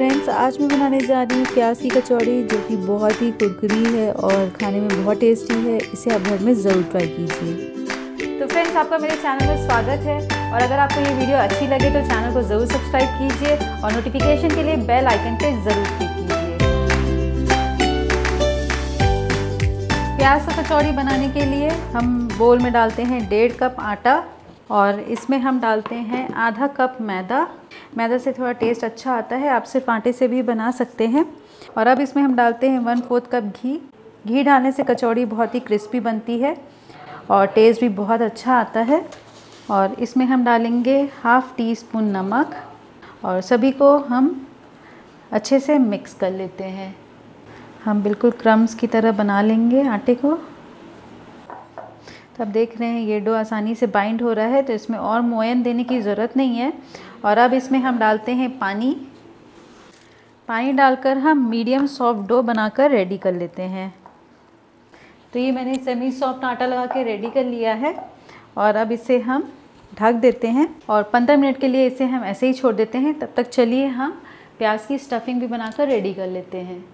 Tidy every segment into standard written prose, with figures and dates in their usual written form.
Friends, आज मैं बनाने जा रही हूँ प्याज की कचौड़ी, जो कि बहुत ही कुरकुरी है और खाने में बहुत टेस्टी है। इसे आप घर में ज़रूर ट्राई कीजिए। तो फ्रेंड्स, आपका मेरे चैनल में स्वागत है और अगर आपको ये वीडियो अच्छी लगे तो चैनल को ज़रूर सब्सक्राइब कीजिए और नोटिफिकेशन के लिए बेल आइकन पे ज़रूर क्लिक कीजिए। प्याज की कचौड़ी बनाने के लिए हम बोल में डालते हैं 1.5 कप आटा और इसमें हम डालते हैं आधा कप मैदा। मैदा से थोड़ा टेस्ट अच्छा आता है, आप सिर्फ आटे से भी बना सकते हैं। और अब इसमें हम डालते हैं 1/4 कप घी। घी डालने से कचौड़ी बहुत ही क्रिस्पी बनती है और टेस्ट भी बहुत अच्छा आता है। और इसमें हम डालेंगे 1/2 टीस्पून नमक और सभी को हम अच्छे से मिक्स कर लेते हैं। हम बिल्कुल क्रम्स की तरह बना लेंगे आटे को। तो अब देख रहे हैं ये डो आसानी से बाइंड हो रहा है, तो इसमें और मोयन देने की ज़रूरत नहीं है। और अब इसमें हम डालते हैं पानी। पानी डालकर हम मीडियम सॉफ्ट डो बनाकर रेडी कर लेते हैं। तो ये मैंने सेमी सॉफ्ट आटा लगा के रेडी कर लिया है और अब इसे हम ढक देते हैं और 15 मिनट के लिए इसे हम ऐसे ही छोड़ देते हैं। तब तक चलिए हम प्याज की स्टफिंग भी बनाकर रेडी कर लेते हैं।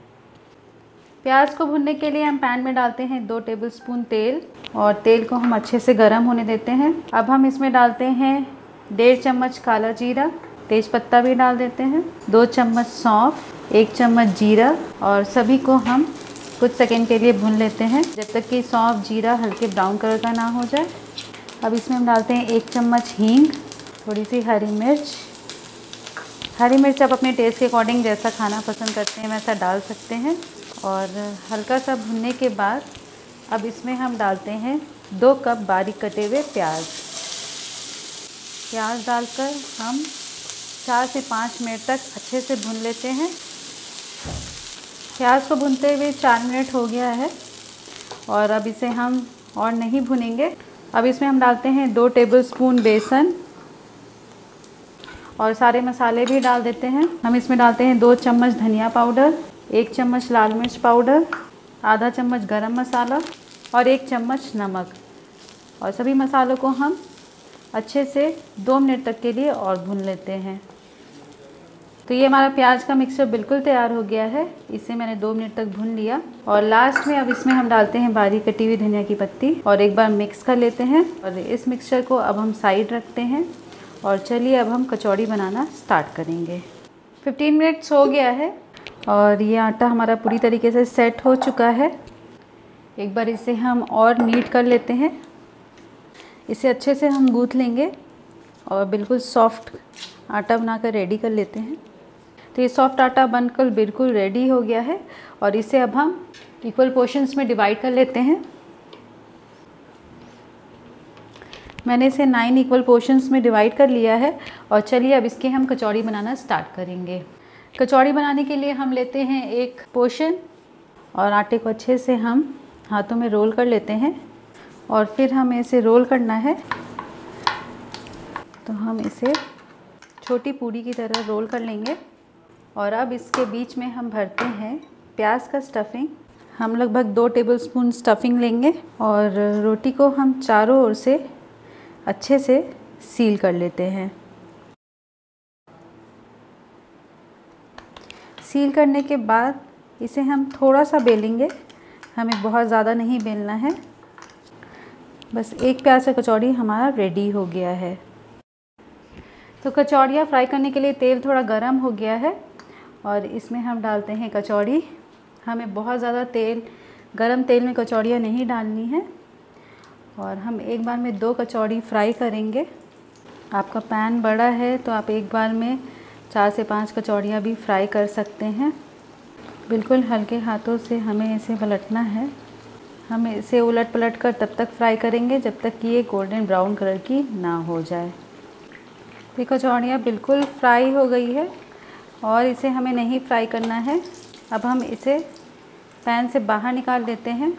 प्याज को भुनने के लिए हम पैन में डालते हैं 2 टेबलस्पून तेल और तेल को हम अच्छे से गर्म होने देते हैं। अब हम इसमें डालते हैं 1.5 चम्मच काला जीरा, तेज पत्ता भी डाल देते हैं, 2 चम्मच सौंफ, 1 चम्मच जीरा और सभी को हम कुछ सेकंड के लिए भून लेते हैं जब तक कि सौंफ जीरा हल्के ब्राउन कलर का ना हो जाए। अब इसमें हम डालते हैं 1 चम्मच हींग, थोड़ी सी हरी मिर्च। हरी मिर्च आप अपने टेस्ट के अकॉर्डिंग जैसा खाना पसंद करते हैं वैसा डाल सकते हैं। और हल्का सा भुनने के बाद अब इसमें हम डालते हैं 2 कप बारीक कटे हुए प्याज। प्याज डालकर हम 4 से 5 मिनट तक अच्छे से भून लेते हैं। प्याज को भूनते हुए 4 मिनट हो गया है और अब इसे हम और नहीं भुनेंगे। अब इसमें हम डालते हैं 2 टेबलस्पून बेसन और सारे मसाले भी डाल देते हैं। हम इसमें डालते हैं 2 चम्मच धनिया पाउडर, 1 चम्मच लाल मिर्च पाउडर, आधा चम्मच गरम मसाला और 1 चम्मच नमक। और सभी मसालों को हम अच्छे से 2 मिनट तक के लिए और भून लेते हैं। तो ये हमारा प्याज का मिक्सचर बिल्कुल तैयार हो गया है। इसे मैंने 2 मिनट तक भून लिया और लास्ट में अब इसमें हम डालते हैं बारीक कटी हुई धनिया की पत्ती और एक बार मिक्स कर लेते हैं। और इस मिक्सचर को अब हम साइड रखते हैं और चलिए अब हम कचौड़ी बनाना स्टार्ट करेंगे। 15 मिनट्स हो गया है और ये आटा हमारा पूरी तरीके से सेट हो चुका है। एक बार इसे हम और नीट कर लेते हैं। इसे अच्छे से हम गूँथ लेंगे और बिल्कुल सॉफ्ट आटा बनाकर रेडी कर लेते हैं। तो ये सॉफ्ट आटा बनकर बिल्कुल रेडी हो गया है और इसे अब हम इक्वल पोर्शंस में डिवाइड कर लेते हैं। मैंने इसे 9 इक्वल पोर्शंस में डिवाइड कर लिया है और चलिए अब इसके हम कचौड़ी बनाना स्टार्ट करेंगे। कचौड़ी बनाने के लिए हम लेते हैं एक पोर्शन और आटे को अच्छे से हम हाथों में रोल कर लेते हैं और फिर हमें इसे रोल करना है। तो हम इसे छोटी पूड़ी की तरह रोल कर लेंगे और अब इसके बीच में हम भरते हैं प्याज का स्टफिंग। हम लगभग 2 टेबलस्पून स्टफिंग लेंगे और रोटी को हम चारों ओर से अच्छे से सील कर लेते हैं। सील करने के बाद इसे हम थोड़ा सा बेलेंगे, हमें बहुत ज़्यादा नहीं बेलना है। बस एक प्याज का कचौड़ी हमारा रेडी हो गया है। तो कचौड़ियाँ फ्राई करने के लिए तेल थोड़ा गरम हो गया है और इसमें हम डालते हैं कचौड़ी। हमें बहुत ज़्यादा गरम तेल में कचौड़ियाँ नहीं डालनी है और हम एक बार में 2 कचौड़ी फ्राई करेंगे। आपका पैन बड़ा है तो आप एक बार में 4 से 5 कचौड़ियाँ भी फ्राई कर सकते हैं। बिल्कुल हल्के हाथों से हमें इसे पलटना है। हम इसे उलट पलट कर तब तक फ्राई करेंगे जब तक कि ये गोल्डन ब्राउन कलर की ना हो जाए। ये कचौड़ियाँ बिल्कुल फ्राई हो गई है और इसे हमें नहीं फ्राई करना है। अब हम इसे पैन से बाहर निकाल देते हैं।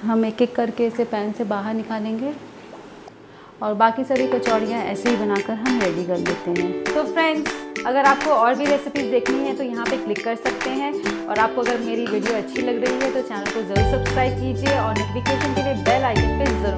हम एक एक करके इसे पैन से बाहर निकालेंगे और बाकी सारी कचौड़ियाँ ऐसे ही बनाकर हम रेडी कर लेते हैं। तो फ्रेंड्स, अगर आपको और भी रेसिपीज़ देखनी है तो यहाँ पे क्लिक कर सकते हैं और आपको अगर मेरी वीडियो अच्छी लग रही है तो चैनल को ज़रूर सब्सक्राइब कीजिए और नोटिफिकेशन के लिए बेल आइकन पे ज़रूर